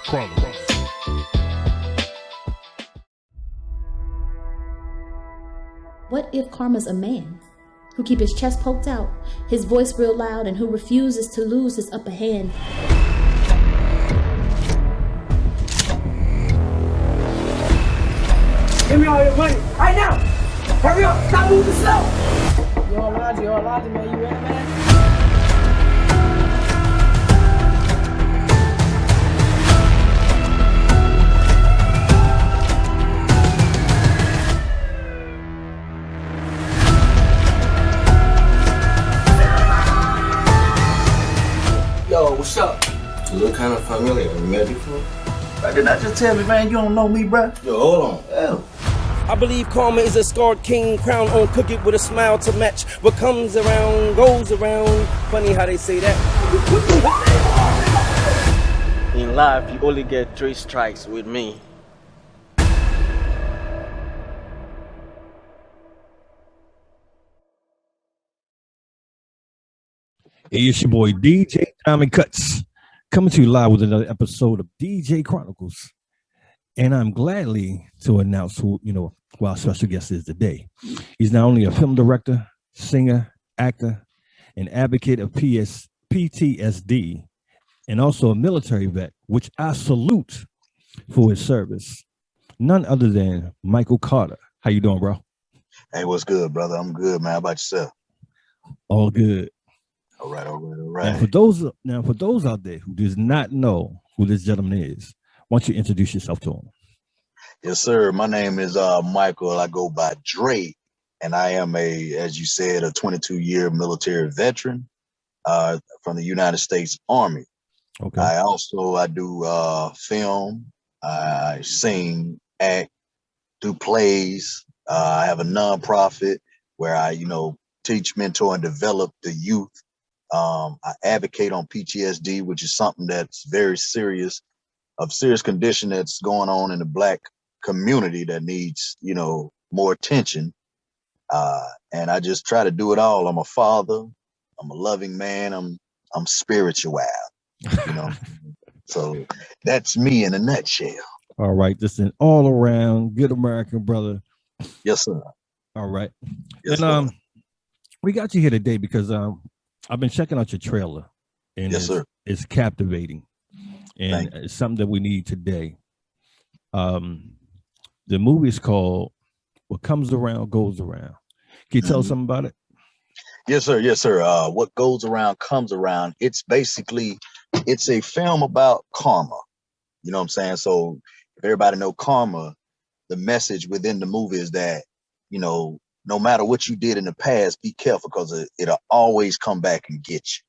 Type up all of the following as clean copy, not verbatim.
Chronicles. What if karma's a man who keep his chest poked out, his voice real loud, and who refuses to lose his upper hand? Give me all your money right now. Hurry up. Stop moving slow. You on Logic, man. You ready, man? Yo, what's up? You look kind of familiar. You met before? Did not just tell me, man, you don't know me, bro? Yo, hold on. Hell. I believe karma is a scarred king, crown on crooked with a smile to match. What comes around, goes around. Funny how they say that. In life, you only get 3 strikes with me. Hey, it's your boy DJ Diamond Cuts, coming to you live with another episode of DJ Chronicles. And I'm gladly to announce who our special guest is today. He's not only a film director, singer, actor, and advocate of PTSD, and also a military vet, which I salute for his service. None other than Michael Carter. How you doing, bro? Hey, what's good, brother? I'm good, man. How about yourself? All good. All right. Now, for those out there who does not know who this gentleman is, why don't you introduce yourself to him? Yes, sir. My name is Michael. I go by Dre, and I am as you said, a 22-year military veteran from the United States Army. Okay. I do film, I sing, act, do plays. I have a nonprofit where I, teach, mentor, and develop the youth. I advocate on PTSD, which is something that's very serious condition that's going on in the Black community that needs, more attention. And I just try to do it all. I'm a father. I'm a loving man. I'm spiritual, So that's me in a nutshell. All right. Just an all around good American brother. Yes, sir. All right. Yes, and sir. we got you here today because I've been checking out your trailer, and Yes, sir. It's captivating, and it's something that we need today. The movie is called "What Comes Around Goes Around." Can you tell us something about it? Yes, sir. Yes, sir. What goes around comes around. It's a film about karma. You know what I'm saying? So if everybody know karma, the message within the movie is that, no matter what you did in the past, be careful because it'll always come back and get you.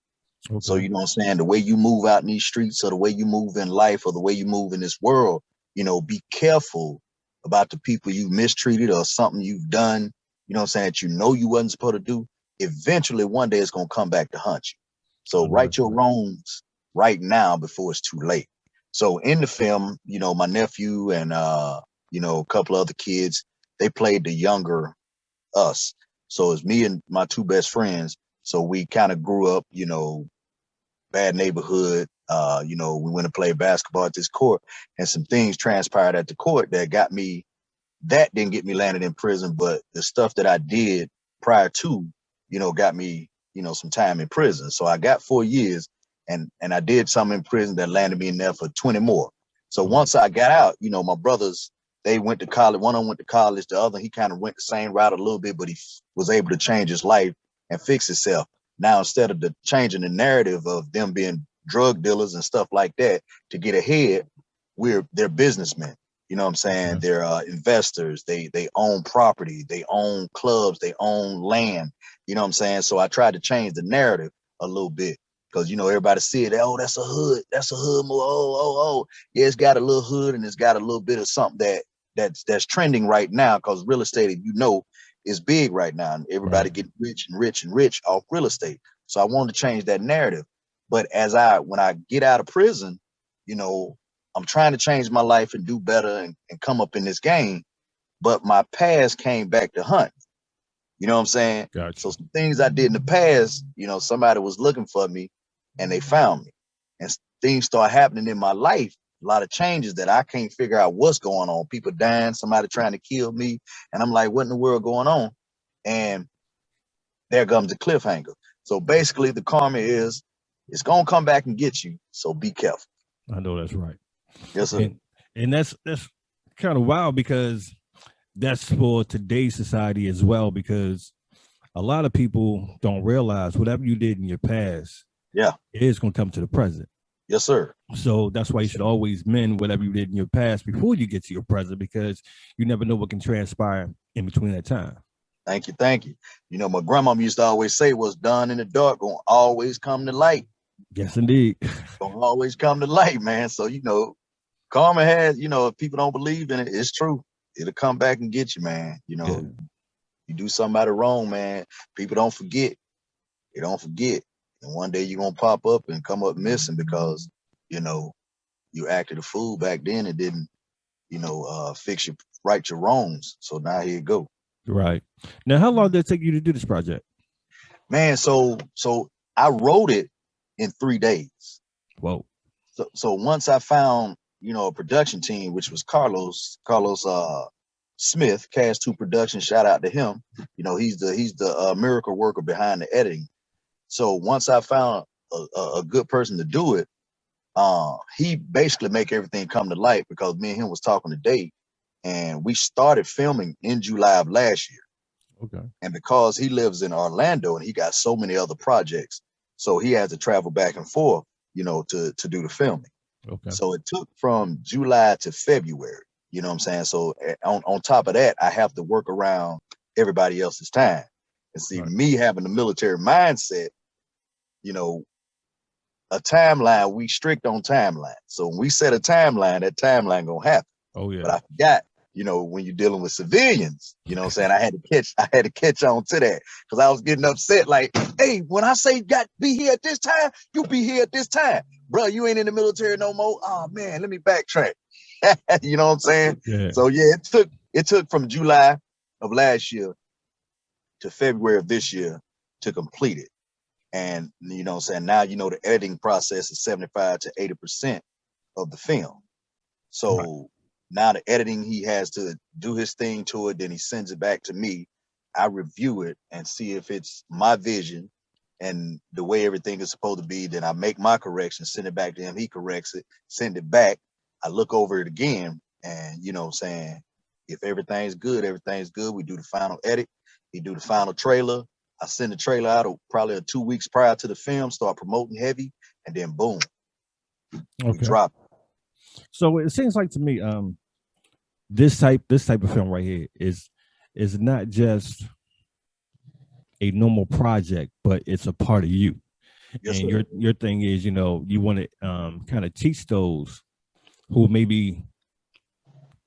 Okay. So, you know what I'm saying? The way you move out in these streets or the way you move in life or the way you move in this world, be careful about the people you mistreated or something you've done, you know what I'm saying, that you wasn't supposed to do. Eventually, one day it's going to come back to hunt you. So right your wrongs right now before it's too late. So in the film, my nephew and, a couple other kids, they played the younger us. So it's me and my 2 best friends. So we kind of grew up, bad neighborhood. We went to play basketball at this court, and some things transpired at the court that didn't get me landed in prison, but the stuff that I did prior to, got me, some time in prison. So I got 4 years, and I did something in prison that landed me in there for 20 more. So once I got out, my brothers, they went to college. One of them went to college. The other, he kind of went the same route a little bit, but he was able to change his life and fix himself. Now, instead of changing the narrative of them being drug dealers and stuff like that to get ahead, they're businessmen. You know what I'm saying? They're investors. They own property. They own clubs. They own land. You know what I'm saying? So I tried to change the narrative a little bit because, everybody see it. Oh, that's a hood. That's a hood. Oh. Yeah, it's got a little hood and it's got a little bit of something that's trending right now because real estate, is big right now. And everybody getting rich and rich and rich off real estate. So I wanted to change that narrative. But when I get out of prison, I'm trying to change my life and do better and come up in this game. But my past came back to hunt. You know what I'm saying? Gotcha. So some things I did in the past, somebody was looking for me and they found me. And things start happening in my life, a lot of changes that I can't figure out what's going on. People dying, somebody trying to kill me. And I'm like, what in the world going on? And there comes the cliffhanger. So basically the karma is it's gonna come back and get you. So be careful. I know that's right. Yes, sir. And that's kind of wild, because that's for today's society as well, because a lot of people don't realize whatever you did in your past, Yeah. it is going to come to the present. Yes, sir. So that's why you should always mend whatever you did in your past before you get to your present, because you never know what can transpire in between that time. Thank you. Thank you. You know, my grandma used to always say, what's done in the dark gonna always come to light. Yes, indeed. Gonna always come to light, man. So, you know, karma has, you know, if people don't believe in it, it's true. It'll come back and get you, man. You know, Yeah. you do somebody wrong, man. People don't forget. They don't forget. And one day you're gonna pop up and come up missing because, you know, you acted a fool back then and didn't, you know, right your wrongs. So now here you go. Right. Now, how long did it take you to do this project? Man, so I wrote it in 3 days. Whoa. So once I found, you know, a production team, which was Carlos Smith, Cast 2 Production, shout out to him. You know, he's the miracle worker behind the editing. So once I found a good person to do it, he basically make everything come to light, because me and him was talking today, and we started filming in July of last year. Okay. And because he lives in Orlando and he got so many other projects, so he has to travel back and forth, you know, to do the filming. Okay. So it took from July to February, you know what I'm saying? So on top of that, I have to work around everybody else's time. And see, Right. me having the military mindset, you know, a timeline, we strict on timeline. So when we set a timeline, that timeline gonna happen. Oh yeah. But I forgot, you know, when you're dealing with civilians, you know what I'm saying? I had to catch on to that, because I was getting upset. Like, hey, when I say got be here at this time, you be here at this time. Bro, you ain't in the military no more. Oh man, let me backtrack. You know what I'm saying? Yeah. So yeah, it took from July of last year to February of this year to complete it. And you know what I'm saying? Now, you know, the editing process is 75 to 80% of the film. So Right. now the editing, he has to do his thing to it, then he sends it back to me. I review it and see if it's my vision and the way everything is supposed to be. Then I make my corrections, send it back to him. He corrects it, send it back. I look over it again, and you know what I'm saying, if everything's good, we do the final edit. He do the final trailer. I send the trailer out probably 2 weeks prior to the film, start promoting heavy, and then boom, we Okay. drop it. So it seems like to me, this type of film right here is not just a normal project, but it's a part of you. Yes, And sir. your thing is, you know, you want to kind of teach those who maybe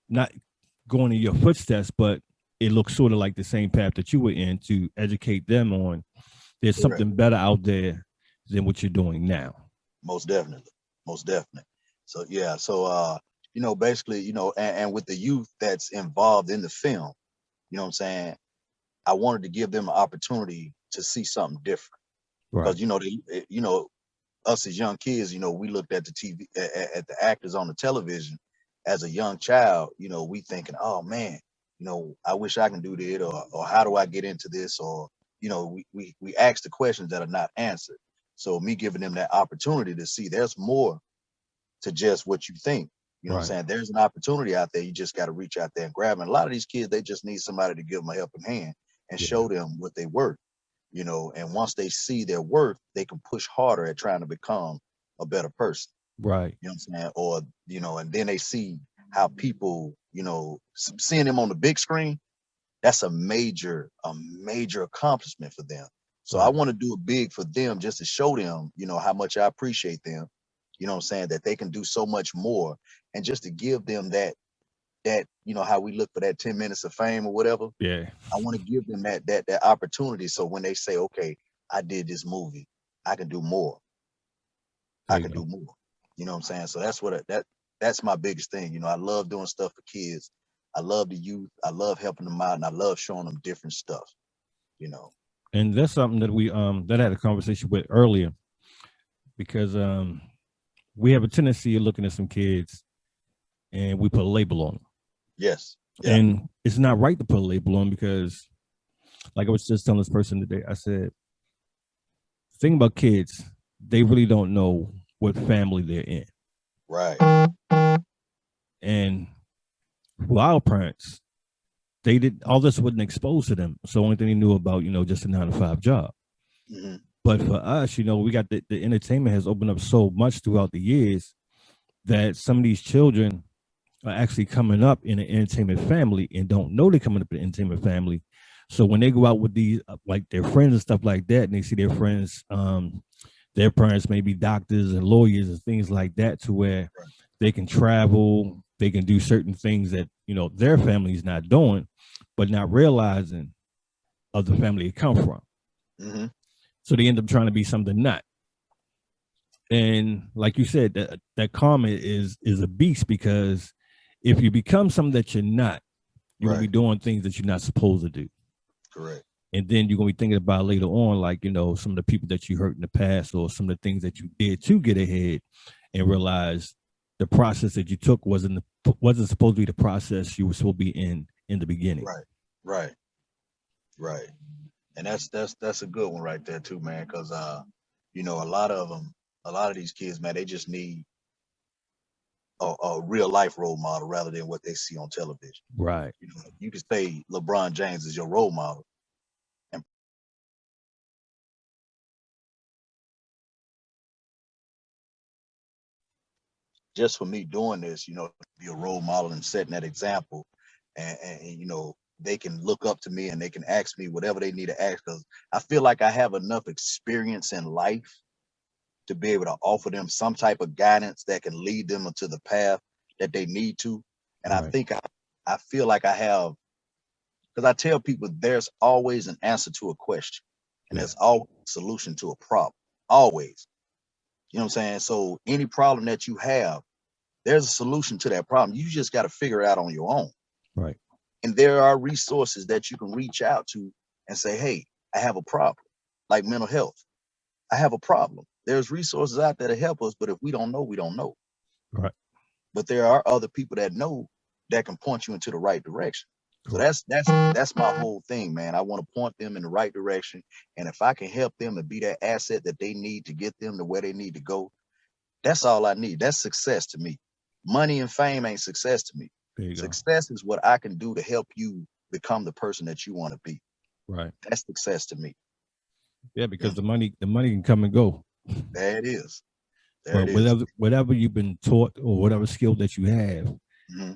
not going in your footsteps, but it looks sort of like the same path that you were in, to educate them on there's Correct. something better out there than what you're doing now. Most definitely. Most definitely. So yeah, so you know, basically, you know, and with the youth that's involved in the film, you know what I'm saying, I wanted to give them an opportunity to see something different. Right. Because you know, you know, us as young kids, you know, we looked at the TV at the actors on the television as a young child, you know, we thinking, oh man, you know, I wish I can do that, or how do I get into this? Or, you know, we ask the questions that are not answered. So me giving them that opportunity to see there's more to just what you think. You know what I'm Right. saying? There's an opportunity out there. You just got to reach out there and grab it. And a lot of these kids, they just need somebody to give them a helping hand and Yeah. show them what they worth, you know. And once they see their worth, they can push harder at trying to become a better person. Right. You know what I'm saying? Or, you know, and then they see how people, you know, seeing them on the big screen, that's a major accomplishment for them. So I Right. want to do it big for them, just to show them, you know, how much I appreciate them. You know what I'm saying? That they can do so much more, and just to give them that, you know, how we look for that 10 minutes of fame or whatever. Yeah. I want to give them that opportunity. So when they say, okay, I did this movie, I can do more. There I you can go. do more. You know what I'm saying? So that's what that's my biggest thing. You know, I love doing stuff for kids. I love the youth. I love helping them out, and I love showing them different stuff. You know. And that's something that we that I had a conversation with earlier. because we have a tendency of looking at some kids and we put a label on them. Yes. Yeah. And it's not right to put a label on, because like I was just telling this person today, I said, the thing about kids, they really don't know what family they're in. Right. And for our parents, they did all this wasn't exposed to them. So only thing they knew about, just a 9-to-5 job. Mm-hmm. But for us, we got the entertainment has opened up so much throughout the years that some of these children are actually coming up in an entertainment family and don't know they're coming up in an entertainment family. So when they go out with these, like their friends and stuff like that, and they see their friends, their parents may be doctors and lawyers and things like that, to where they can travel, they can do certain things that, their family's not doing, but not realizing of the family they come from. Mm-hmm. So they end up trying to be something not. And like you said, that karma is a beast, because if you become something that you're not, you're gonna be doing things that you're not supposed to do. Correct. And then you're gonna be thinking about later on, like, some of the people that you hurt in the past, or some of the things that you did to get ahead, and realize the process that you took wasn't supposed to be the process you were supposed to be in the beginning. Right. And that's a good one right there too, man. Because a lot of these kids, man, they just need a real life role model rather than what they see on television. Right. You could say LeBron James is your role model, and just for me doing this, be a role model and setting that example, and they can look up to me and they can ask me whatever they need to ask, because I feel like I have enough experience in life to be able to offer them some type of guidance that can lead them into the path that they need to. And I think I feel like I have, because I tell people there's always an answer to a question, and there's always a solution to a problem. Always. You know what I'm saying? So any problem that you have, there's a solution to that problem. You just got to figure it out on your own. Right. And there are resources that you can reach out to and say, hey, I have a problem, like mental health. I have a problem. There's resources out there to help us, but if we don't know, we don't know. Right. But there are other people that know that can point you into the right direction. So that's my whole thing, man. I want to point them in the right direction. And if I can help them and be that asset that they need to get them to where they need to go, that's all I need. That's success to me. Money and fame ain't success to me. Success is what I can do to help you become the person that you want to be. Right. That's success to me. Yeah, because the money can come and go. There it is. But whatever you've been taught, or whatever skill that you have,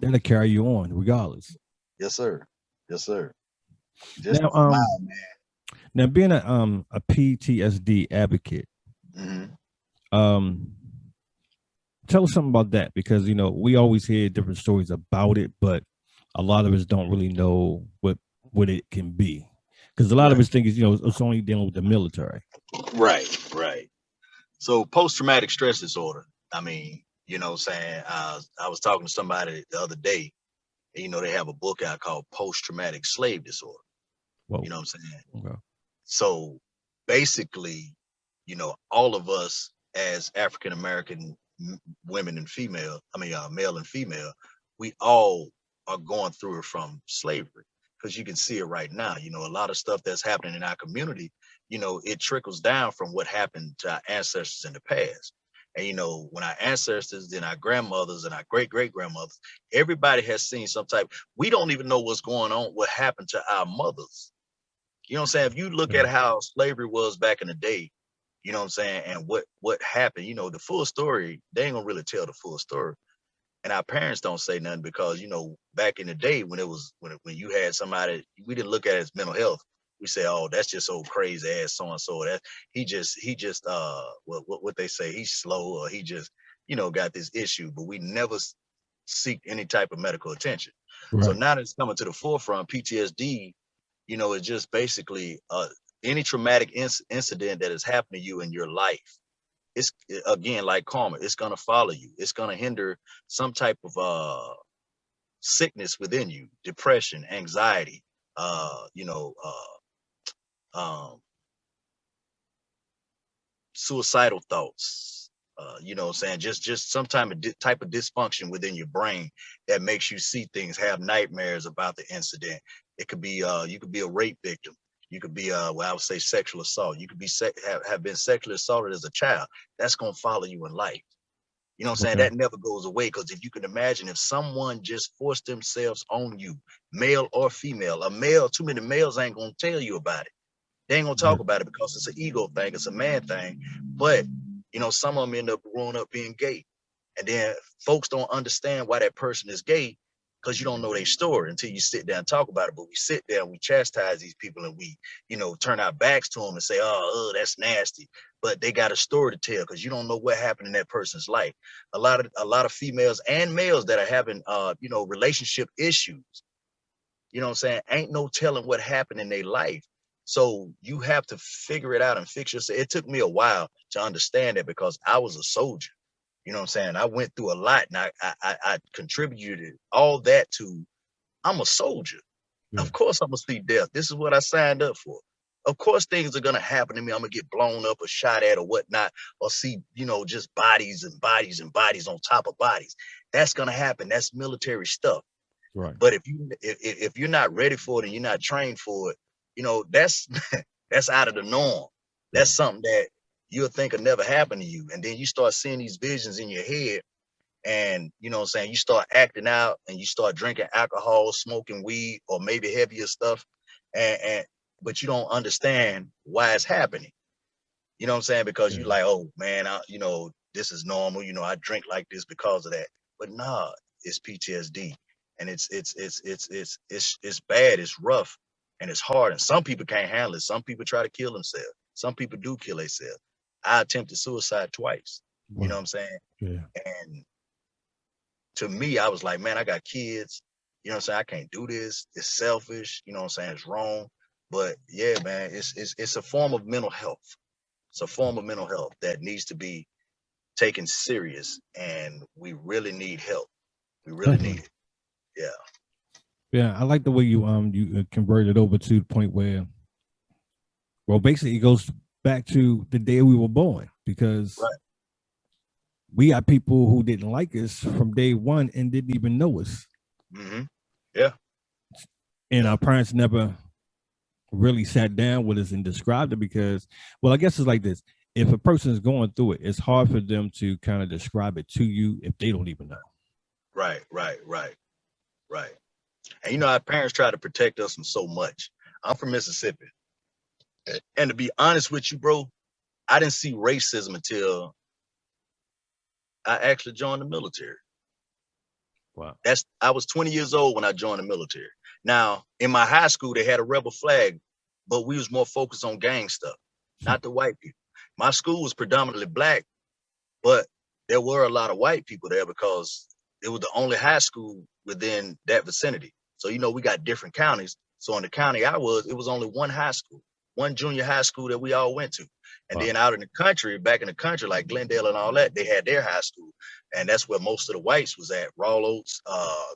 that'll carry you on regardless. Yes, sir. Yes, sir. Just now, smile, man. Now, being a PTSD advocate, tell us something about that, because we always hear different stories about it, but a lot of us don't really know what it can be, because a lot of us think it's only dealing with the military. Right. So post-traumatic stress disorder. I mean, what I'm saying, I was talking to somebody the other day, and they have a book out called Post-Traumatic Slave Disorder. Whoa. You know what I'm saying? Okay. So basically, all of us as African American women and female, male and female, we all are going through it from slavery, because you can see it right now. A lot of stuff that's happening in our community, it trickles down from what happened to our ancestors in the past. And when our ancestors, then our grandmothers and our great-great-grandmothers, everybody has seen some type. We don't even know what's going on, what happened to our mothers. You know what I'm saying? If you look at how slavery was back in the day, you know what I'm saying, and what happened, the full story, they ain't gonna really tell the full story. And our parents don't say nothing, because back in the day when when you had somebody, we didn't look at it as mental health. We say, oh, that's just old crazy ass so and so. That he just what they say, he's slow, or he just got this issue. But we never seek any type of medical attention. Right. So now that it's coming to the forefront, PTSD, it's just basically any traumatic incident that has happened to you in your life. It's, again, like karma, it's going to follow you. It's going to hinder some type of sickness within you, depression, anxiety, suicidal thoughts, you know what I'm saying? Just some type of dysfunction within your brain that makes you see things, have nightmares about the incident. It could be you could be a rape victim. You could be well, I would say sexual assault. You could be have been sexually assaulted as a child. That's gonna follow you in life. You know what I'm saying? Okay. That never goes away because if you can imagine if someone just forced themselves on you, male or female, a male, too many males ain't gonna tell you about it. They ain't gonna Yeah. talk about it because it's an ego thing, it's a man thing. But you know, some of them end up growing up being gay. And then folks don't understand why that person is gay because you don't know their story until you sit down and talk about it. But we sit there and we chastise these people and we, you know, turn our backs to them and say, oh, that's nasty. But they got a story to tell because you don't know what happened in that person's life. A lot of females and males that are having you know, relationship issues, you know what I'm saying, ain't no telling what happened in their life. So you have to figure it out and fix yourself. It took me a while to understand that because I was a soldier. You know what I'm saying? I went through a lot and I contributed all that to, I'm a soldier. Yeah. Of course I'm gonna see death. This is what I signed up for. Of course things are gonna happen to me. I'm gonna get blown up or shot at or whatnot, or see, you know, just bodies and bodies and bodies on top of bodies. That's gonna happen. That's military stuff. Right. But if you're not ready for it and you're not trained for it, you know, that's that's out of the norm. Yeah. That's something that you'll think will never happen to you. And then you start seeing these visions in your head and you know what I'm saying, you start acting out and you start drinking alcohol, smoking weed, or maybe heavier stuff, and but you don't understand why it's happening. You know what I'm saying? Because you Yeah. like, oh man, you know, this is normal. You know, I drink like this because of that. But nah, it's PTSD, and it's bad. It's rough, and it's hard. And some people can't handle it. Some people try to kill themselves. Some people do kill themselves. I attempted suicide twice. You know what Wow. I'm saying? Yeah. And to me, I was like, man, I got kids. You know what I'm saying? I can't do this. It's selfish. You know what I'm saying? It's wrong. But yeah, man, it's a form of mental health. It's a form of mental health that needs to be taken serious, and we really need help. We really need Definitely. it. Yeah. Yeah. I like the way you converted over to the point where, well, basically it goes back to the day we were born because Right. we got people who didn't like us from day one and didn't even know us. Mm-hmm. Yeah. And Yeah. our parents never really sat down with us and described it because, well, I guess it's like this. If a person is going through it, it's hard for them to kind of describe it to you if they don't even know. Right. Right. Right. Right. And you know, our parents try to protect us from so much. I'm from Mississippi. And to be honest with you, bro, I didn't see racism until I actually joined the military. Wow. I was 20 years old when I joined the military. Now, in my high school, they had a rebel flag, but we was more focused on gang stuff, not the white people. My school was predominantly black, but there were a lot of white people there because it was the only high school within that vicinity. So, you know, we got different counties. So in the county I was, it was only one high school, one junior high school that we all went to. And Wow. then out in the country, back in the country, like Glendale and all that, they had their high school. And that's where most of the whites was at. Raw Oaks,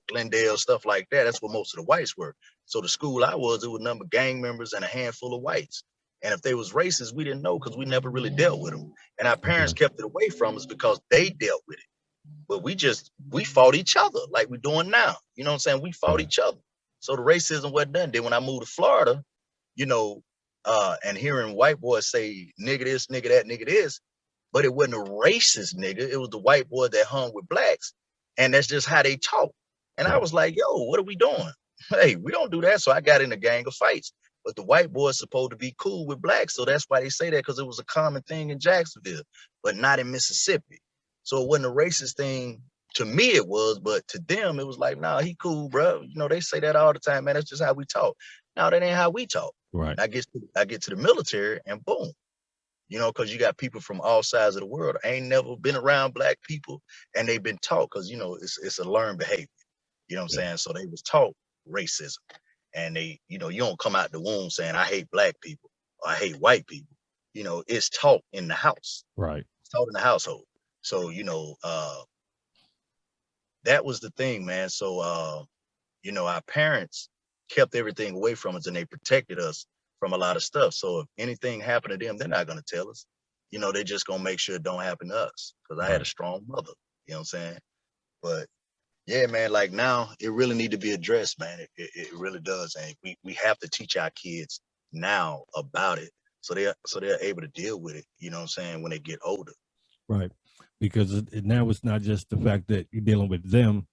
Glendale, stuff like that. That's where most of the whites were. So the school I was, it would number gang members and a handful of whites. And if they was racist, we didn't know because we never really dealt with them. And our parents Okay. kept it away from us because they dealt with it. But we fought each other like we're doing now. You know what I'm saying? We fought Right. each other. So the racism wasn't done. Then when I moved to Florida, you know, and hearing white boys say nigga this, nigga that, nigga this, but it wasn't a racist nigga. It was the white boy that hung with blacks. And that's just how they talk. And I Right. was like, yo, what are we doing? Hey, we don't do that. So I got in a gang of fights. But the white boy's supposed to be cool with blacks. So that's why they say that, because it was a common thing in Jacksonville, but not in Mississippi. So it wasn't a racist thing. To me, it was, but to them, it was like, nah, he cool, bro. You know, they say that all the time, man. That's just how we talk. No, that ain't how we talk. Right. And I get to the military and boom, you know, because you got people from all sides of the world. I ain't never been around black people, and they've been taught, because you know it's a learned behavior. You know what I'm Yeah. saying? So they was taught racism, and they, you know, you don't come out the womb saying I hate black people or I hate white people. You know, it's taught in the house. Right. It's taught in the household. So you know, that was the thing, man. So you know, our parents kept everything away from us and they protected us from a lot of stuff. So if anything happened to them, they're not gonna tell us. you know, they just gonna make sure it don't happen to us. Cause I had a strong mother, you know what I'm saying? But yeah, man, like now it really need to be addressed, man. It really does. And we have to teach our kids now about it so they're able to deal with it, you know what I'm saying, when they get older. Right. Because now it's not just the fact that you're dealing with them,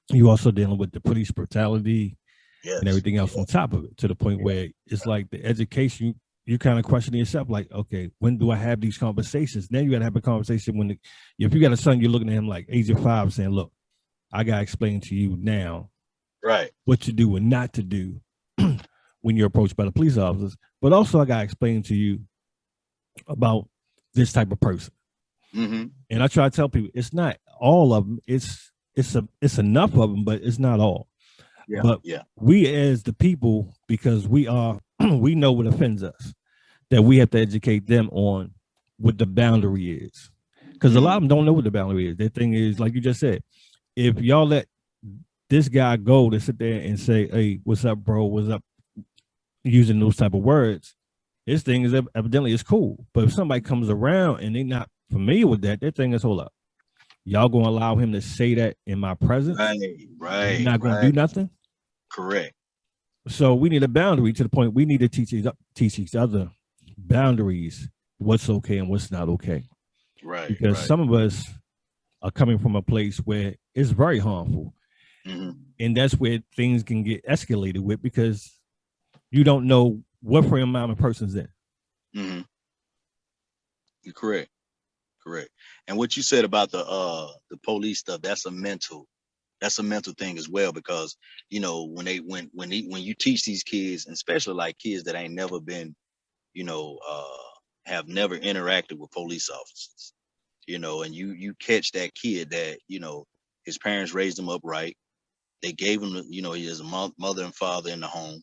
you also dealing with the police brutality and everything else on top of it, to the point where it's like the education, you kind of questioning yourself, like, okay, when do I have these conversations? Now you got to have a conversation when, if you got a son, you're looking at him like age of 5 saying, look, I got to explain to you now what to do and not to do when you're approached by the police officers. But also I got to explain to you about this type of person. Mm-hmm. And I try to tell people, it's not all of them. It's enough of them, but it's not all. Yeah, but we as the people, because we know what offends us, that we have to educate them on what the boundary is. Because a lot of them don't know what the boundary is. Their thing is, like you just said, if y'all let this guy go to sit there and say, hey, what's up, bro? What's up? Using those type of words, his thing is evidently it's cool. But if somebody comes around and they're not familiar with that, their thing is, hold up. Y'all gonna allow him to say that in my presence? Right. He's not gonna do nothing? Correct. So we need a boundary, to the point we need to teach each other boundaries, what's okay and what's not okay. Right. Because some of us are coming from a place where it's very harmful. Mm-hmm. And that's where things can get escalated with, because you don't know what frame of mind a person's in. Mm-hmm. You're correct. Correct. And what you said about the police stuff, that's a mental thing as well, because you know when you teach these kids, and especially like kids that ain't never been, you know, have never interacted with police officers, you know, and you catch that kid that, you know, his parents raised him up right, they gave him, you know, he has a mother and father in the home,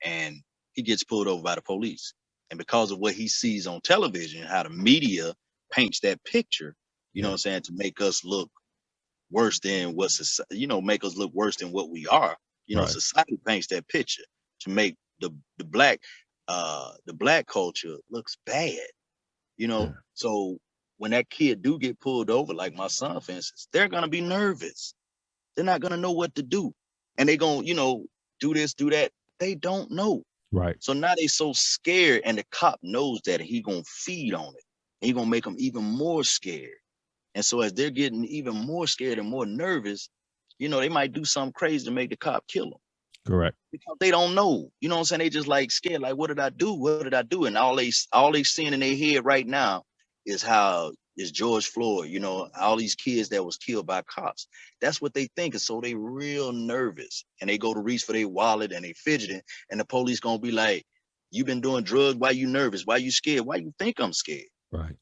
and he gets pulled over by the police, and because of what he sees on television, how the media paints that picture, you know what I'm saying, to make us look worse than what society, you know, make us look worse than what we are. You know, society paints that picture to make the black culture looks bad. You know, so when that kid do get pulled over, like my son, for instance, they're gonna be nervous. They're not gonna know what to do, and they gonna, you know, do this, do that. They don't know. Right. So now they so scared, and the cop knows that he gonna feed on it. He gonna make them even more scared. And so as they're getting even more scared and more nervous, you know, they might do something crazy to make the cop kill them. Correct. Because they don't know. You know what I'm saying? They just like scared, like, what did I do? What did I do? And all they seeing in their head right now is how is George Floyd, you know, all these kids that was killed by cops. That's what they think. And so they real nervous. And they go to reach for their wallet and they fidgeting. And the police gonna be like, you been doing drugs, why you nervous? Why you scared? Why you think I'm scared? Right.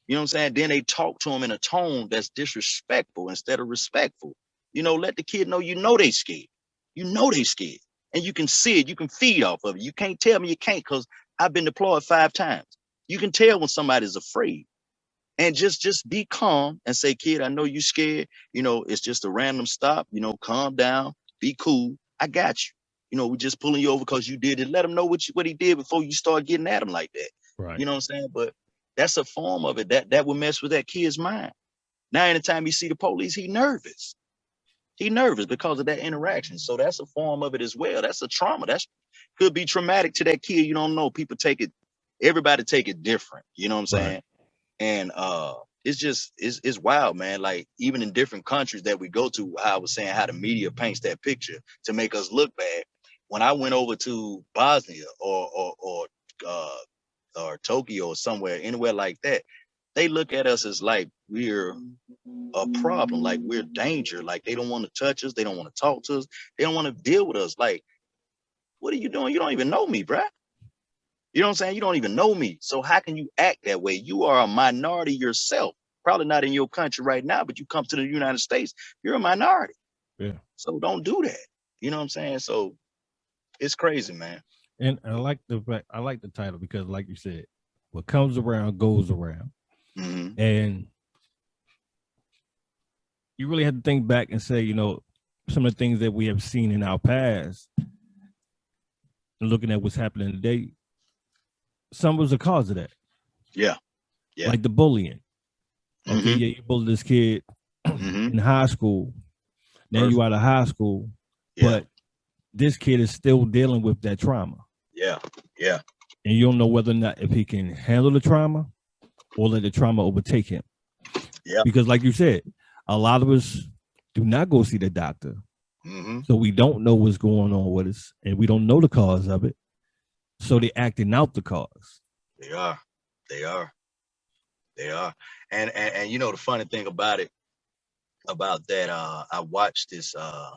You know what I'm saying? Then they talk to him in a tone that's disrespectful instead of respectful. You know, let the kid know they scared. You know they scared. And you can see it. You can feed off of it. You can't tell me you can't, because I've been deployed 5 times. You can tell when somebody's afraid. And just be calm and say, kid, I know you scared. You know, it's just a random stop. You know, calm down. Be cool. I got you. You know, we're just pulling you over because you did it. Let him know what he did before you start getting at him like that. Right. You know what I'm saying? But that's a form of it that would mess with that kid's mind. Now, anytime you see the police, he nervous. He nervous because of that interaction. So that's a form of it as well. That's a trauma. That's could be traumatic to that kid. You don't know. People take it. Everybody take it different. You know what I'm saying? And it's just it's wild, man. Like even in different countries that we go to, I was saying how the media paints that picture to make us look bad. When I went over to Bosnia or Tokyo or somewhere, anywhere like that, they look at us as like we're a problem, like we're danger, like they don't want to touch us, they don't want to talk to us, they don't want to deal with us. Like, what are you doing? You don't even know me, bruh. You know what I'm saying? You don't even know me. So how can you act that way? You are a minority yourself. Probably not in your country right now, but you come to the United States, you're a minority. Yeah. So don't do that. You know what I'm saying? So it's crazy, man. And I like the title because, like you said, what comes around goes around. Mm-hmm. And you really have to think back and say, you know, some of the things that we have seen in our past and looking at what's happening today, some was the cause of that. Yeah. Yeah. Like the bullying. Okay, Mhm. yeah, you bullied this kid Mhm. in high school. Now you out of high school, Yeah. but this kid is still dealing with that trauma. Yeah. Yeah. And you don't know whether or not if he can handle the trauma or let the trauma overtake him. Yeah. Because like you said, a lot of us do not go see the doctor. Mhm. So we don't know what's going on with us and we don't know the cause of it. So they're acting out the cause. They are. They are. They are. And you know the funny thing about it, about that, I watched this, I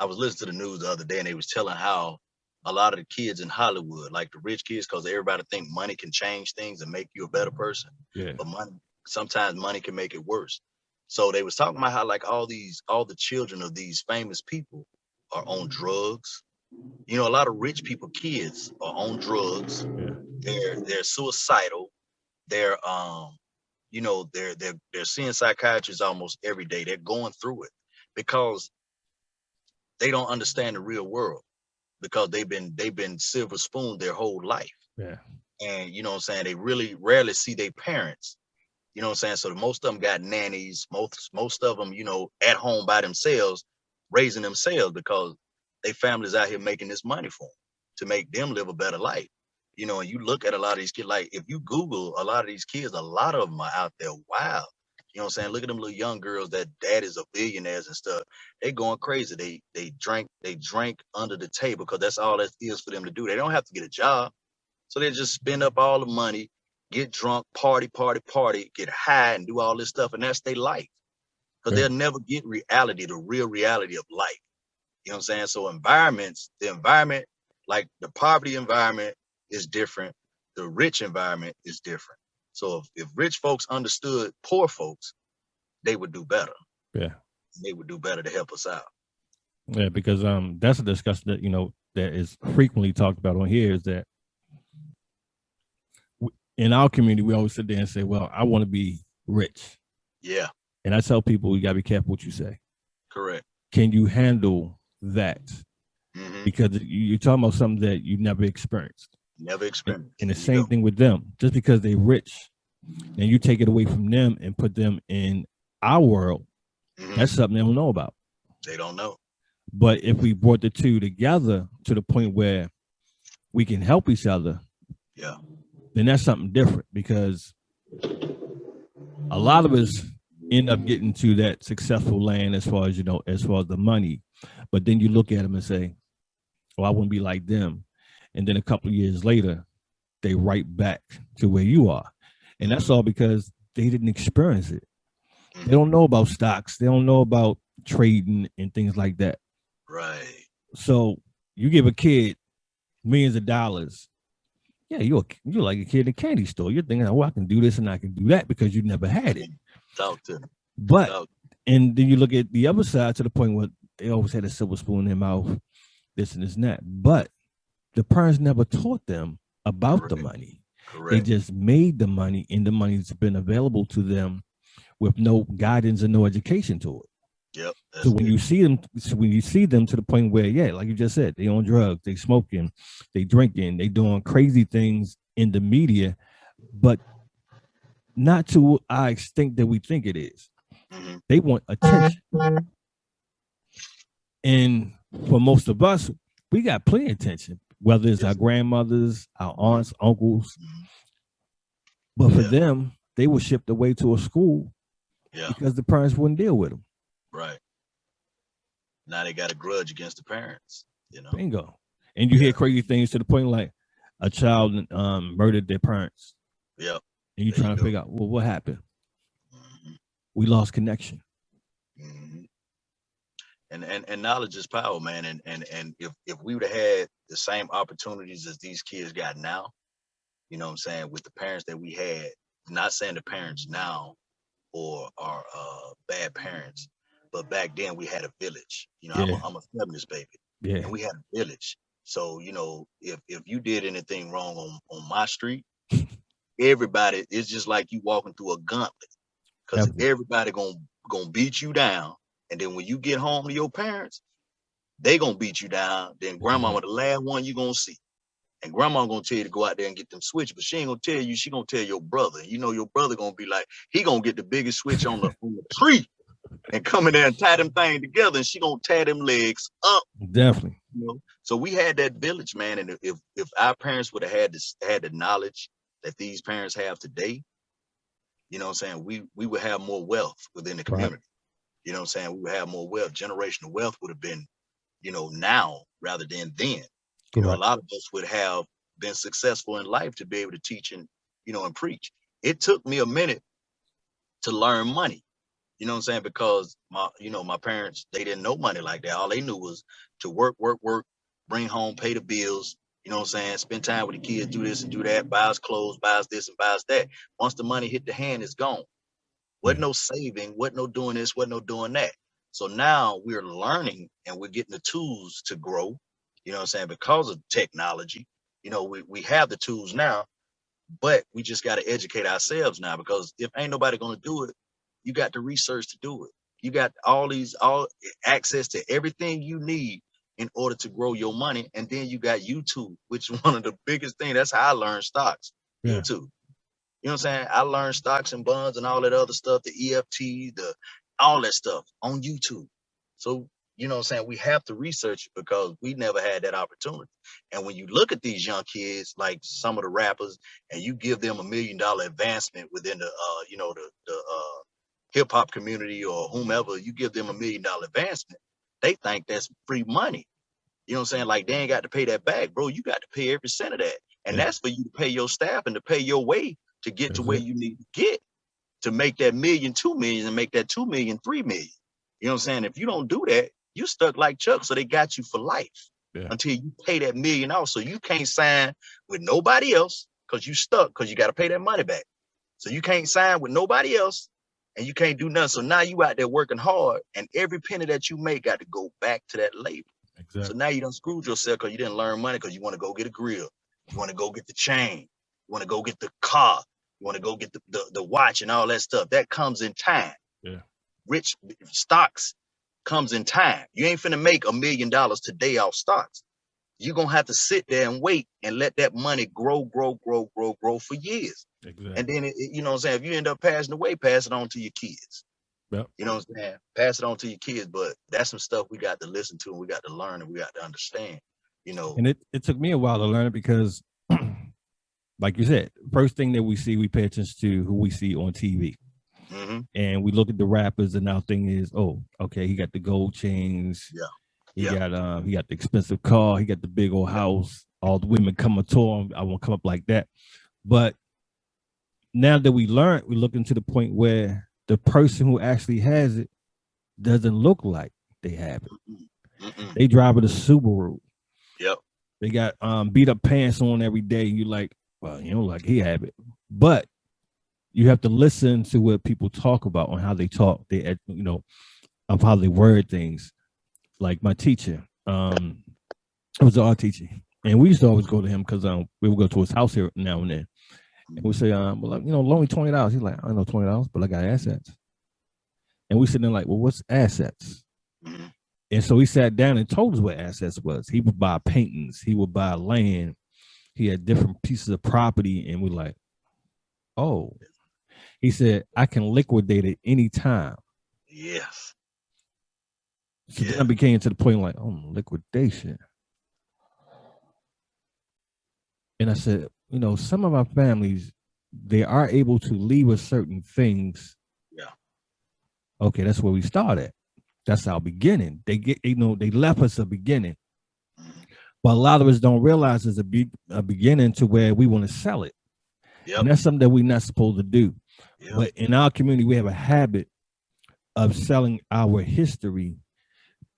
was listening to the news the other day and they was telling how a lot of the kids in Hollywood, like the rich kids, because everybody think money can change things and make you a better person. Yeah. But sometimes money can make it worse. So they was talking about how like all the children of these famous people are on drugs. You know, a lot of rich people kids are on drugs. Yeah. They're suicidal. They're you know, they're seeing psychiatrists almost every day. They're going through it because they don't understand the real world, because they've been silver spooned their whole life. Yeah. And you know what I'm saying, they really rarely see their parents. You know what I'm saying? So most of them got nannies, most of them, you know, at home by themselves, raising themselves because they families out here making this money for them to make them live a better life. You know, and you look at a lot of these kids, like if you Google a lot of these kids, a lot of them are out there wild. You know what I'm saying? Look at them little young girls that daddies are billionaires and stuff. They going crazy. They drink under the table because that's all that is for them to do. They don't have to get a job. So they just spend up all the money, get drunk, party, get high and do all this stuff. And that's their life. Because Yeah. they'll never get reality, the real reality of life. You know what I'm saying? So the environment, like the poverty environment is different. The rich environment is different. So if rich folks understood poor folks, they would do better. Yeah. They would do better to help us out. Yeah, because that's a discussion that that is frequently talked about on here, is that in our community we always sit there and say, well, I want to be rich. Yeah. And I tell people, you got to be careful what you say. Correct. Can you handle that? Mm-hmm. Because you're talking about something that you never experienced. Never experienced. And the same thing with them. Just because they're rich and you take it away from them and put them in our world, that's something they don't know about. They don't know. But if we brought the two together to the point where we can help each other, yeah, then that's something different, because a lot of us end up getting to that successful land as far as the money. But then you look at them and say, well, I wouldn't be like them. And then a couple of years later, they right back to where you are. And that's all because they didn't experience it. They don't know about stocks. They don't know about trading and things like that. Right. So you give a kid millions of dollars. Yeah, you're like a kid in a candy store. You're thinking, oh, I can do this and I can do that, because you never had it. Talk to them. But and then you look at the other side, to the point where they always had a silver spoon in their mouth, this and this and that. But the parents never taught them about the money. Correct. They just made the money, and the money's been available to them with no guidance and no education to it. Yep. So when you see them to the point where, yeah, like you just said, they on drugs, they smoking, they drinking, they doing crazy things in the media, but not to our extent that we think it is. They want attention. And for most of us, we got plenty of attention, whether it's our grandmothers, our aunts, uncles. But for them, they were shipped away to a school because the parents wouldn't deal with them. Right. Now they got a grudge against the parents, Bingo. And you hear crazy things to the point like a child murdered their parents. Yep. And you're trying to figure out, well, what happened? We lost connection. And knowledge is power, man. And if we would have had the same opportunities as these kids got now, you know what I'm saying, with the parents that we had, not saying the parents now or are bad parents, but back then we had a village. I'm a feminist baby. Yeah. And we had a village. So, if you did anything wrong on my street, everybody, it's just like you walking through a gauntlet, because everybody gonna beat you down. And then when you get home to your parents, they gonna beat you down. Then grandmama, the last one you gonna see. And grandma gonna tell you to go out there and get them switch, but she ain't gonna tell you, she gonna tell your brother. You know, your brother gonna be like, he gonna get the biggest switch on the tree and come in there and tie them things together, and she gonna tie them legs up. Definitely. You know? So we had that village, man. And if our parents would have had the knowledge that these parents have today, you know what I'm saying, we would have more wealth within the community. Right. You know what I'm saying? We would have more wealth. Generational wealth would have been, you know, now rather than then. You know, a lot of us would have been successful in life to be able to teach and, you know, and preach. It took me a minute to learn money, you know what I'm saying? Because my parents, they didn't know money like that. All they knew was to work, bring home, pay the bills, you know what I'm saying? Spend time with the kids, do this and do that, buy us clothes, buy us this and buy us that. Once the money hit the hand, it's gone. Wasn't no saving, wasn't no doing this, wasn't no doing that. So now we're learning and we're getting the tools to grow. You know what I'm saying? Because of technology, you know, we have the tools now, but we just got to educate ourselves now, because if ain't nobody going to do it, you got the research to do it. You got all access to everything you need in order to grow your money. And then you got YouTube, which is one of the biggest things. That's how I learned stocks. Yeah. YouTube. You know what I'm saying? I learned stocks and bonds and all that other stuff, the EFT, all that stuff on YouTube. So, you know what I'm saying? We have to research it because we never had that opportunity. And when you look at these young kids, like some of the rappers, and you give them $1 million advancement within the, the hip hop community or whomever, you give them $1 million advancement, they think that's free money. You know what I'm saying? Like, they ain't got to pay that back, bro. You got to pay every cent of that. And that's for you to pay your staff and to pay your way to get to where you need to get to make that $1 million, $2 million, and make that $2 million, $3 million. You know what I'm saying? If you don't do that, you stuck like Chuck. So they got you for life until you pay that $1 million off. So you can't sign with nobody else because you stuck, because you got to pay that money back. So you can't sign with nobody else and you can't do nothing. So now you out there working hard, and every penny that you make got to go back to that labor. Exactly. So now you done screwed yourself because you didn't learn money, because you want to go get a grill. You want to go get the chain. You want to go get the car. You want to go get the watch and all that stuff. That comes in time. Yeah. Rich stocks comes in time. You ain't finna make $1 million today off stocks. You're going to have to sit there and wait and let that money grow for years. Exactly. And then, you know what I'm saying, if you end up passing away, pass it on to your kids. Yep. You know what I'm saying? Pass it on to your kids. But that's some stuff we got to listen to, and we got to learn, and we got to understand, you know. And it took me a while to learn it because, like you said, first thing that we see, we pay attention to who we see on TV. Mm-hmm. And we look at the rappers, and our thing is, oh, okay, he got the gold chains. Yeah. He got the expensive car. He got the big old house. All the women come to him. I won't come up like that. But now that we learn, we look into the point where the person who actually has it doesn't look like they have it. Mm-mm. They drive a Subaru. Yep. They got beat up pants on every day. You like, well, you know, like he have it. But you have to listen to what people talk about, on how they talk, they, you know, of how they word things. Like my teacher, it was an art teacher, and we used to always go to him because we would go to his house here now and then. And we say, well, you know, loan me $20. He's like, I don't know $20, but I got assets. And we sitting there like, well, what's assets? Mm-hmm. And so he sat down and told us what assets was. He would buy paintings, he would buy land, he had different pieces of property, and we're like, oh. He said, I can liquidate it anytime. Yes. So then I became to the point like, oh, liquidation. And I said, you know, some of our families, they are able to leave us certain things. Yeah. Okay, that's where we start at. That's our beginning. They get, you know, they left us a beginning. Mm-hmm. But a lot of us don't realize it's a beginning to where we want to sell it. Yep. And that's something that we're not supposed to do. Yep. But in our community, we have a habit of selling our history,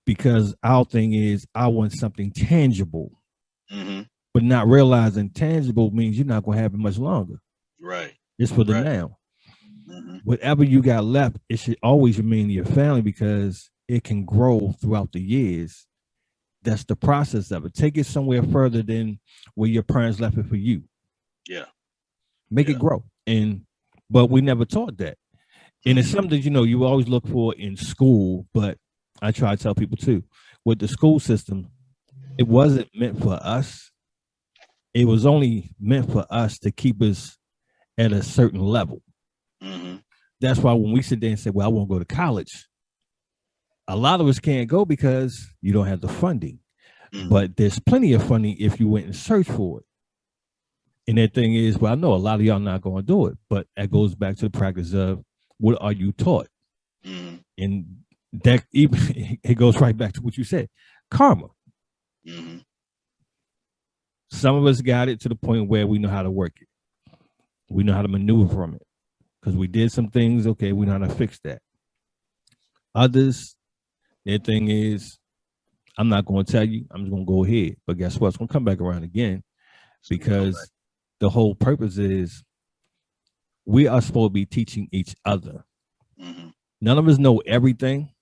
because our thing is, I want something tangible. Mm-hmm. But not realizing tangible means you're not going to have it much longer. Right. It's for the now. Mm-hmm. Whatever you got left, it should always remain in your family, because it can grow throughout the years. That's the process of it. Take it somewhere further than where your parents left it for you. Yeah. Make it grow. But we never taught that. And it's something that, you know, you always look for in school, but I try to tell people too, with the school system, it wasn't meant for us. it was only meant for us to keep us at a certain level. Mm-hmm. That's why when we sit there and say, well, I want to go to college, a lot of us can't go because you don't have the funding. Mm-hmm. But there's plenty of funding if you went and search for it. And that thing is, well, I know a lot of y'all not going to do it, but that goes back to the practice of what are you taught? Mm-hmm. And that even it goes right back to what you said, karma. Mm-hmm. Some of us got it to the point where we know how to work it. We know how to maneuver from it because we did some things. Okay, we know how to fix that. Others, their thing is, I'm not going to tell you. I'm just going to go ahead. But guess what? It's going to come back around again because the whole purpose is we are supposed to be teaching each other. Mm-hmm. None of us know everything,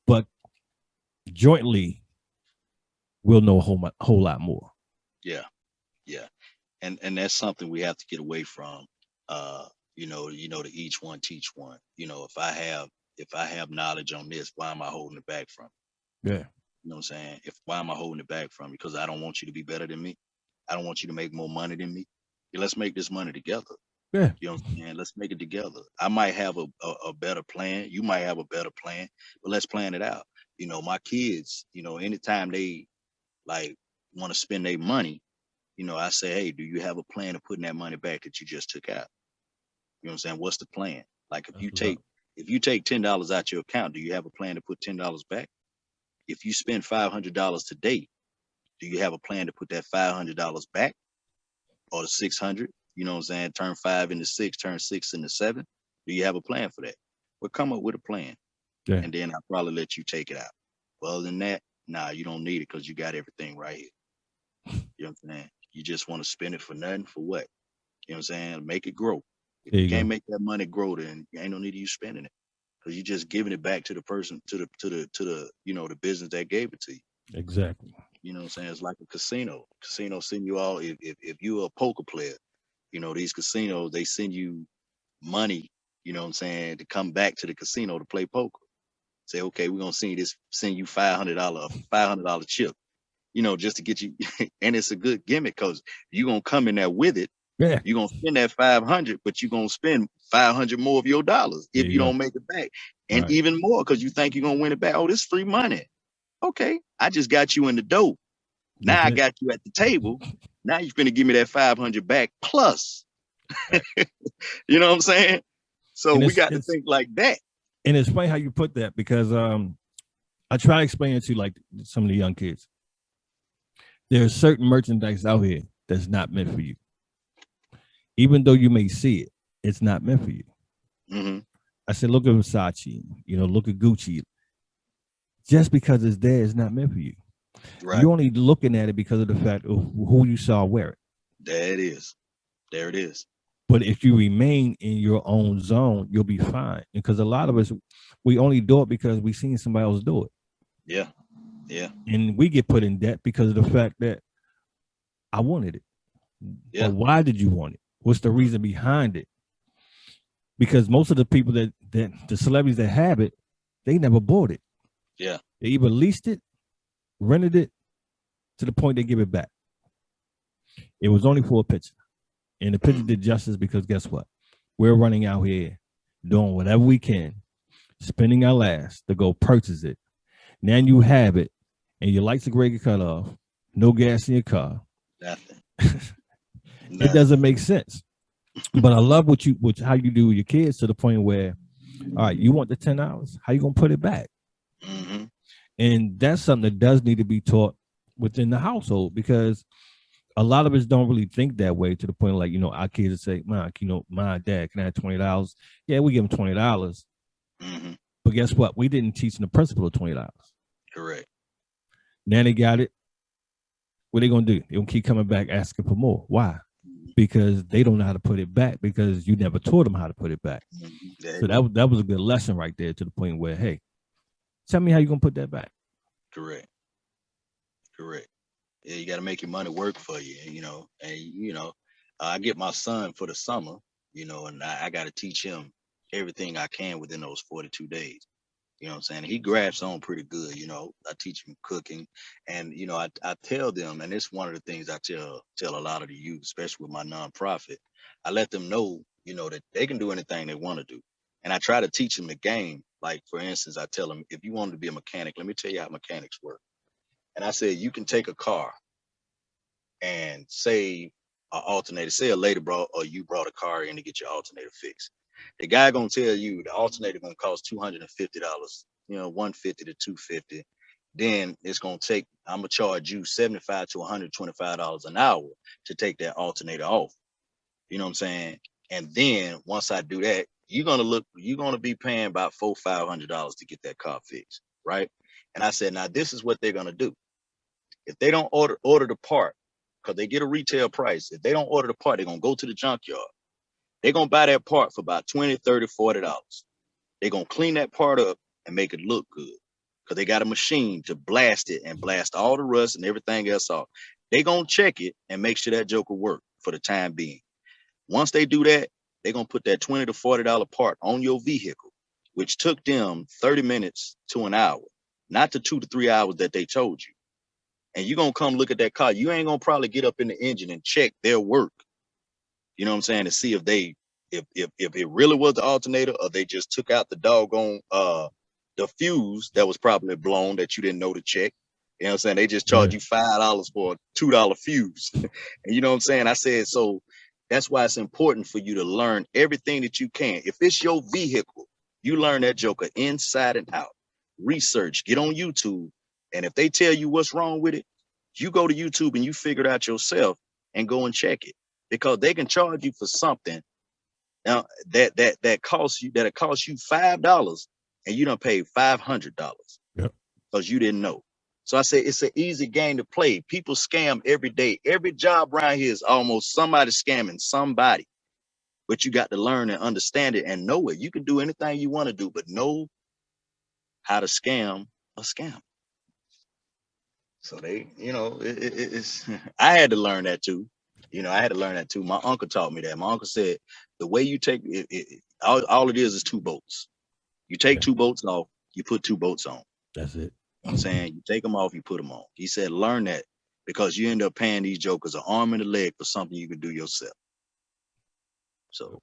but jointly, we'll know a whole lot more. Yeah. And that's something we have to get away from. To each one teach one. If I have knowledge on this, why am I holding it back from? Yeah. You know what I'm saying? Why am I holding it back from? Because I don't want you to be better than me. I don't want you to make more money than me. Let's make this money together. Yeah. You know what I'm saying? Let's make it together. I might have a better plan. You might have a better plan, but let's plan it out. My kids, anytime they like want to spend their money, I say, hey, do you have a plan of putting that money back that you just took out? You know what I'm saying? What's the plan? Like if you take $10 out your account, do you have a plan to put $10 back? If you spend $500 today, do you have a plan to put that $500 back or the 600? You know what I'm saying? Turn 5 into 6, turn 6 into 7. Do you have a plan for that? Well, come up with a plan. Yeah. And then I'll probably let you take it out. Well, other than that, nah, you don't need it because you got everything right here. You know what I'm saying? You just want to spend it for nothing, for what? You know what I'm saying? Make it grow. If you can't make that money grow, then ain't no need of you spending it. Because you're just giving it back to the person, to the the business that gave it to you. Exactly. You know what I'm saying? It's like a casino. Casino send you all, if you're a poker player, these casinos, they send you money, you know what I'm saying, to come back to the casino to play poker. Say, okay, we're gonna send you $500 chip, just to get you. And it's a good gimmick because you're gonna come in there with it. Yeah. You're gonna spend that 500, but you're gonna spend 500 more of your dollars if you don't make it back. And even more because you think you're gonna win it back. Oh, this is free money. Okay, I just got you in the dope. Now I got you at the table. Now you're gonna give me that 500 back plus. You know what I'm saying? So we got to think like that. And it's funny how you put that because I try to explain it to like some of the young kids. There's certain merchandise out here that's not meant for you. Even though you may see it, it's not meant for you. Mm-hmm. I said, look at Versace, look at Gucci. Just because it's there, it's not meant for you. Right. You're only looking at it because of the fact of who you saw wear it. There it is. There it is. But if you remain in your own zone, you'll be fine. Because a lot of us, we only do it because we seen somebody else do it. Yeah. Yeah. And we get put in debt because of the fact that I wanted it. Yeah. But why did you want it? What's the reason behind it? Because most of the people that the celebrities that have it, they never bought it. Yeah. They either leased it, rented it, to the point they give it back. It was only for a picture. And the picture did justice because guess what? We're running out here doing whatever we can, spending our last to go purchase it. Now you have it, and your lights are ready to cut off, no gas in your car. Nothing. It doesn't make sense. But I love how you do with your kids to the point where, all right, you want the $10, how you gonna put it back? Mm-hmm. And that's something that does need to be taught within the household because a lot of us don't really think that way to the point like, our kids would say, my dad, can I have $20? Yeah, we give them $20. Mm-hmm. But guess what? We didn't teach them the principle of $20. Correct. Now they got it. What are they going to do? They're going to keep coming back asking for more. Why? Because they don't know how to put it back because you never taught them how to put it back. Mm-hmm. So that was a good lesson right there to the point where, hey, tell me how you're going to put that back. Correct. Yeah, you got to make your money work for you, and I get my son for the summer, and I got to teach him everything I can within those 42 days. You know what I'm saying? He grabs on pretty good. I teach him cooking, and I tell them, and it's one of the things I tell a lot of the youth, especially with my nonprofit. I let them know, that they can do anything they want to do, and I try to teach them the game. Like for instance, I tell them, if you want to be a mechanic, let me tell you how mechanics work. And I said, you can take a car and say an alternator, say a lady brought or you brought a car in to get your alternator fixed. The guy gonna tell you the alternator gonna cost $250, 150 to 250. Then I'm gonna charge you 75 to $125 an hour to take that alternator off. You know what I'm saying? And then once I do that, you're gonna be paying about $400-500 to get that car fixed, right? And I said, now this is what they're gonna do. If they don't order the part, because they get a retail price, if they don't order the part, they're gonna go to the junkyard. They're gonna buy that part for about $20, $30, $40. They're gonna clean that part up and make it look good. Because they got a machine to blast it and blast all the rust and everything else off. They're gonna check it and make sure that joker work for the time being. Once they do that, they're gonna put that $20 to $40 part on your vehicle, which took them 30 minutes to an hour, not the 2 to 3 hours that they told you. And you're gonna come look at that car. You ain't gonna probably get up in the engine and check their work. You know what I'm saying? To see if it really was the alternator or they just took out the doggone the fuse that was probably blown that you didn't know to check. You know what I'm saying? They just charge you $5 for a $2 fuse. And you know what I'm saying? I said, so that's why it's important for you to learn everything that you can. If it's your vehicle, you learn that joker inside and out. Research, get on YouTube. And if they tell you what's wrong with it, you go to YouTube and you figure it out yourself and go and check it, because they can charge you for something now that costs you $5 and you don't pay $500 because you didn't know. So I say it's an easy game to play. People scam every day. Every job around here is almost somebody scamming somebody, but you got to learn and understand it and know it. You can do anything you want to do, but know how to scam a scam. So it's I had to learn that too. I had to learn that too. My uncle taught me that. My uncle said the way you take it, all it is 2 bolts. You take 2 bolts off, you put 2 bolts on. That's it. You know what I'm saying? You take them off, you put them on. He said, learn that, because you end up paying these jokers an arm and a leg for something you can do yourself. So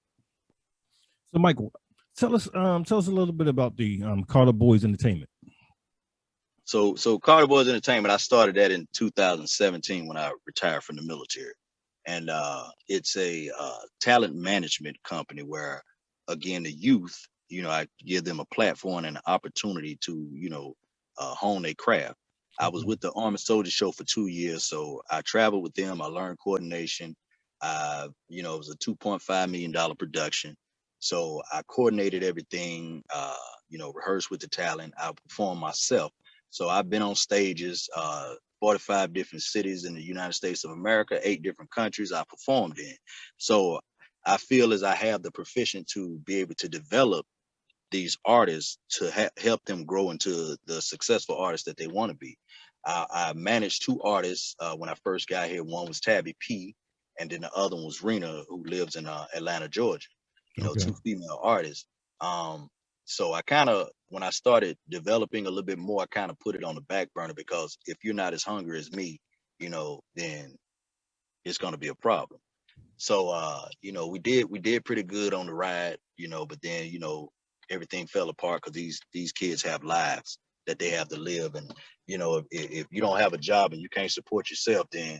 Michael, tell us a little bit about the Carter Boys Entertainment. So Carter Boys Entertainment, I started that in 2017 when I retired from the military. And it's a talent management company where, again, the youth, I give them a platform and an opportunity to, hone their craft. I was with the Army Soldier Show for 2 years, so I traveled with them. I learned coordination. It was a $2.5 million production. So I coordinated everything, rehearsed with the talent. I performed myself. So I've been on stages, 45 different cities in the United States of America, 8 different countries I performed in. So I feel as I have the proficiency to be able to develop these artists to help them grow into the successful artists that they want to be. I managed 2 artists when I first got here. One was Tabby P, and then the other one was Rena, who lives in Atlanta, Georgia. 2 female artists. So I kind of, when I started developing a little bit more, I kind of put it on the back burner, because if you're not as hungry as me, then it's going to be a problem. So, we did pretty good on the ride, but then, everything fell apart because these kids have lives that they have to live. And, if you don't have a job and you can't support yourself, then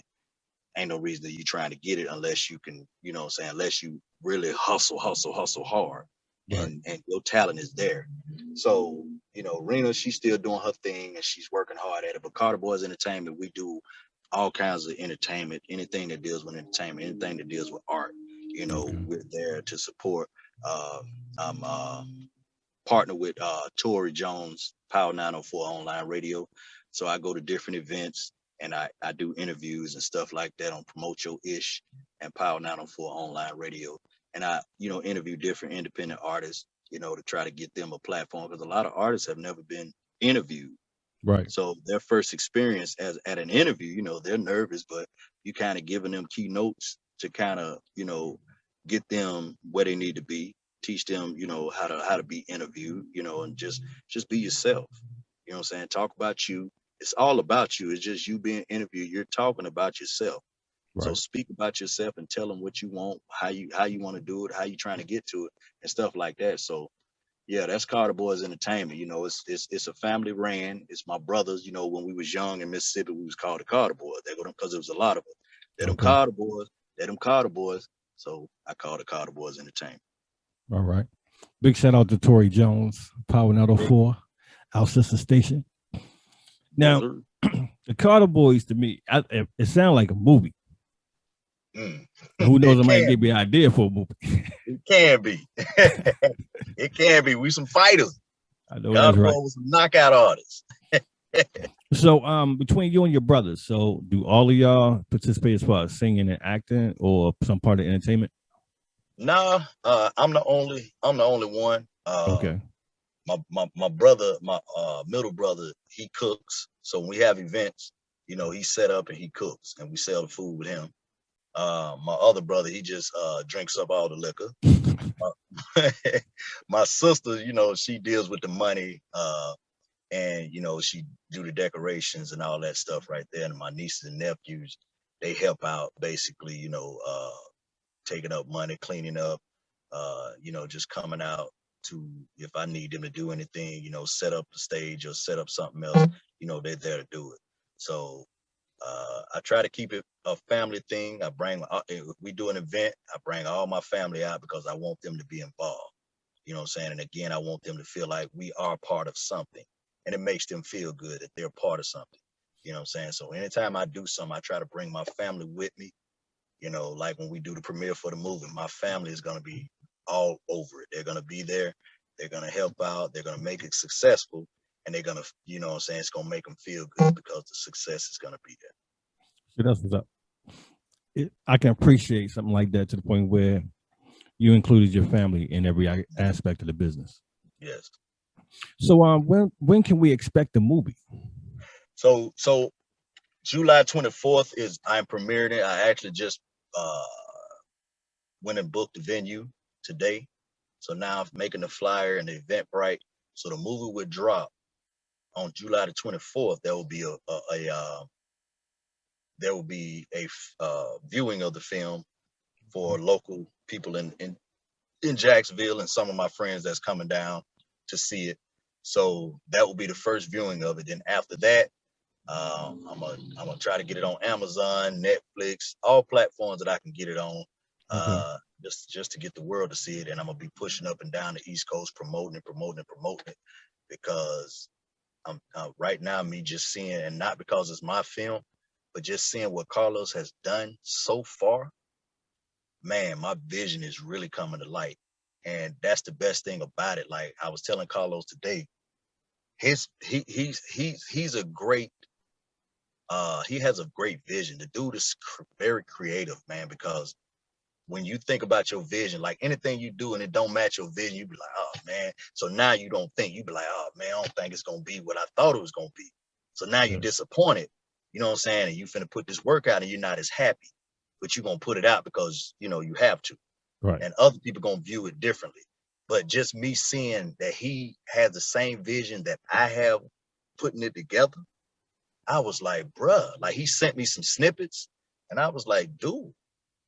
ain't no reason that you're trying to get it unless you can, unless you really hustle hard. Right. And your talent is there. So, Rena, she's still doing her thing and she's working hard at it. But Carter Boys Entertainment, we do all kinds of entertainment, anything that deals with entertainment, anything that deals with art. We're there to support. I'm partnered with Tori Jones, Power 904 Online Radio. So I go to different events and I do interviews and stuff like that on Promote Your Ish and Power 904 Online Radio. And I, interview different independent artists, to try to get them a platform, because a lot of artists have never been interviewed. Right. So their first experience at an interview, they're nervous, but you kind of giving them keynotes to kind of, get them where they need to be. teach them, how to be interviewed, and just be yourself. You know what I'm saying? Talk about you. It's all about you. It's just you being interviewed. You're talking about yourself. So Right. speak about yourself and tell them what you want, how you want to do it, how you trying to get to it, and stuff like that. So yeah, that's Carter Boys Entertainment. It's a family ran. It's my brothers. When we was young in Mississippi, we was called the Carter Boys. They go them because there was a lot of us. They're them Okay. Carter Boys. They're them Carter Boys. So I call it Carter Boys Entertainment. All right. Big shout out to Tori Jones, Power 904, our sister station. Now, the Carter Boys, to me, it sounds like a movie. Who knows? I might give you an idea for a movie. It can be. It can be. We some fighters. I know that's right. Was some knockout artists. So, between you and your brothers, so do all of y'all participate as far as singing and acting, or some part of entertainment? Nah, I'm the only one. Okay. My brother, my middle brother, he cooks. So when we have events, he set up and he cooks, and we sell the food with him. My other brother, he just drinks up all the liquor. My sister, she deals with the money, and she do the decorations and all that stuff right there. And my nieces and nephews, they help out basically, taking up money, cleaning up, just coming out to, if I need them to do anything, set up the stage or set up something else, they're there to do it. So I try to keep it a family thing. If we do an event, I bring all my family out because I want them to be involved. You know what I'm saying? And again, I want them to feel like we are part of something, and it makes them feel good that they're part of something. You know what I'm saying? So anytime I do something, I try to bring my family with me. Like when we do the premiere for the movie, my family is going to be all over it. They're going to be there. They're going to help out. They're going to make it successful. And they're going to, it's going to make them feel good because the success is going to be there. So that's what's up. I can appreciate something like that to the point where you included your family in every aspect of the business. Yes. So when can we expect the movie? So July 24th is I'm premiering it. I actually just went and booked the venue today. So now I'm making the flyer and the Eventbrite. So the movie would drop on July the 24th. There will be a viewing of the film for local people in Jacksonville and some of my friends that's coming down to see it. So that will be the first viewing of it. Then after that, I'm gonna try to get it on Amazon, Netflix, all platforms that I can get it on. Just to get the world to see it. And I'm gonna be pushing up and down the East Coast, promoting it, because I'm right now, me just seeing, and not because it's my film, but just seeing what Carlos has done so far. Man, my vision is really coming to light, and that's the best thing about it. Like I was telling Carlos today, he's a great. He has a great vision. The dude is very creative, man, because when you think about your vision, like anything you do and it don't match your vision, you be like, oh man. So now you don't think, you be like, oh man, I don't think it's gonna be what I thought it was gonna be. So now you're disappointed, you know what I'm saying? And you finna put this work out and you're not as happy, but you're gonna put it out because you have to. Right. And other people gonna view it differently. But just me seeing that he has the same vision that I have, putting it together, I was like, bruh, like he sent me some snippets and I was like, dude,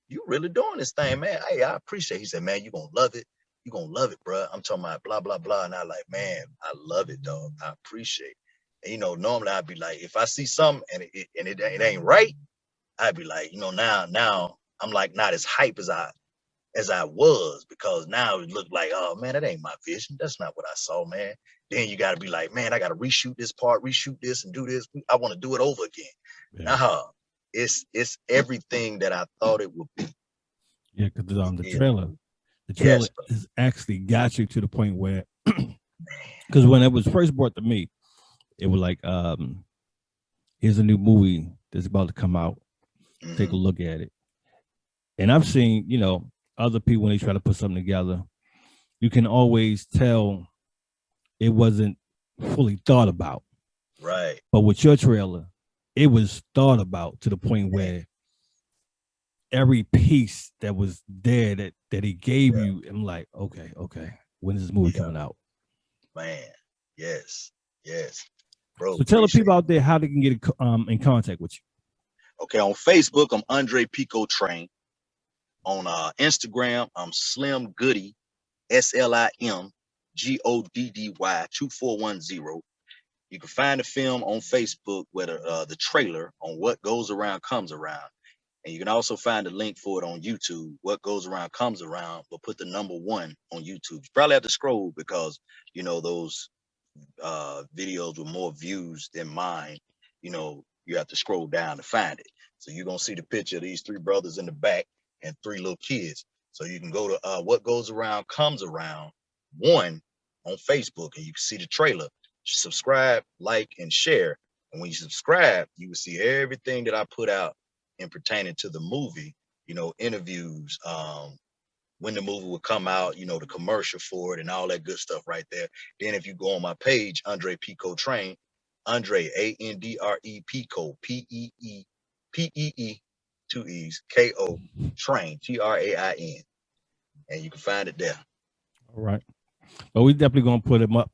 you really doing this thing, man. Hey, I appreciate it. He said, man, you gonna love it. You gonna love it, bruh. I'm talking about blah, blah, blah. And I like, man, I love it, dog. I appreciate it. And, normally I'd be like, if I see something and it ain't right, I'd be like, now I'm like not as hype as I was, because now it looked like, oh man, that ain't my vision. That's not what I saw, man. Then you gotta be like, man, I gotta reshoot this part, reshoot this and do this. I want to do it over again. Yeah. It's everything that I thought it would be. Yeah, because the trailer has actually got you to the point where, because when it was first brought to me, it was like, here's a new movie that's about to come out. Mm-hmm. Take a look at it. And I've seen, other people, when they try to put something together, you can always tell it wasn't fully thought about. Right. But with your trailer, it was thought about to the point where every piece that was there that he gave you. I'm like, okay, when is this movie coming out? Man, yes, bro. So tell the people out there how they can get in contact with you. Okay, on Facebook, I'm Andre Pico Train. On Instagram, I'm Slim Goody, SlimGoddy 2410. You can find the film on Facebook with the trailer on What Goes Around Comes Around. And you can also find the link for it on YouTube. What Goes Around Comes Around, but put the number 1 on YouTube. You probably have to scroll because, those videos with more views than mine, you have to scroll down to find it. So you're going to see the picture of these 3 brothers in the back and 3 little kids. So you can go to What Goes Around Comes Around 1 on Facebook, and you can see the trailer. Subscribe, like, and share. And when you subscribe, you will see everything that I put out in pertaining to the movie, interviews, when the movie will come out, the commercial for it and all that good stuff right there. Then if you go on my page, Andre Pico Train, Andre, Andre Pico, P-E-E, 2 E's, K-O, Train, Train. And you can find it there. All right. Well, we definitely going to put him up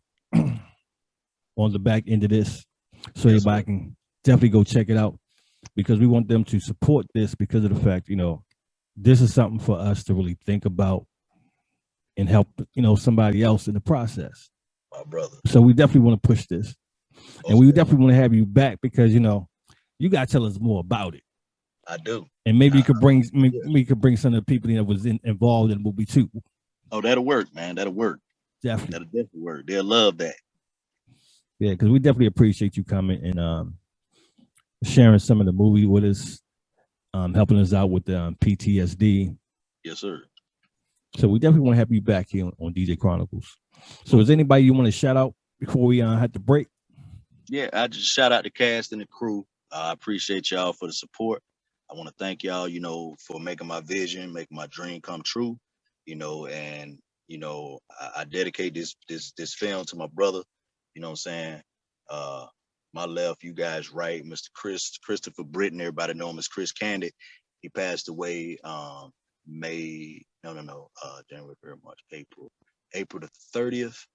on the back end of this so everybody can definitely go check it out, because we want them to support this because of the fact, this is something for us to really think about and help, somebody else in the process. My brother. So we definitely want to push this. And we definitely want to have you back because, you got to tell us more about it. I do. And maybe you could bring, we could bring some of the people that was involved in the movie too. Oh, that'll work, man. That'll work. Definitely. That'll definitely work. They'll love that. Yeah, because we definitely appreciate you coming and sharing some of the movie with us, helping us out with the PTSD. Yes, sir. So we definitely want to have you back here on DJ Chronicles. So is anybody you want to shout out before we have to break? Yeah, I just shout out the cast and the crew. I appreciate y'all for the support. I want to thank y'all, for making my vision, making my dream come true, and, I dedicate this film to my brother. You know what I'm saying? My left, you guys right. Mr. Christopher Britton, everybody know him as Chris Candid. He passed away January, February, March, April the 30th.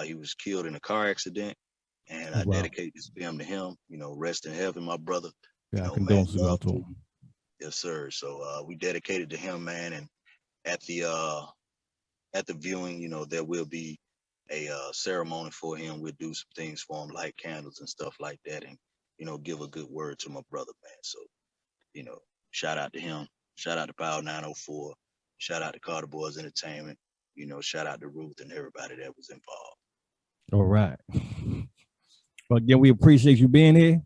He was killed in a car accident, and I dedicate this film to him. Rest in heaven, my brother. Yeah, condolences go out to him. Yes, sir. So we dedicated to him, man. And at the viewing, there will be a ceremony for him. We'll do some things for him, light candles and stuff like that, and give a good word to my brother, man. So shout out to him, shout out to Power 904, shout out to Carter Boys Entertainment, shout out to Ruth and everybody that was involved. All right. Well, again, we appreciate you being here.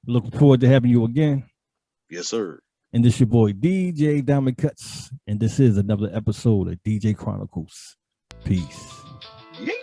We're looking forward to having you again. Yes, sir. And this your boy DJ Diamond Cuts, and this is another episode of DJ Chronicles. Peace. Yeah.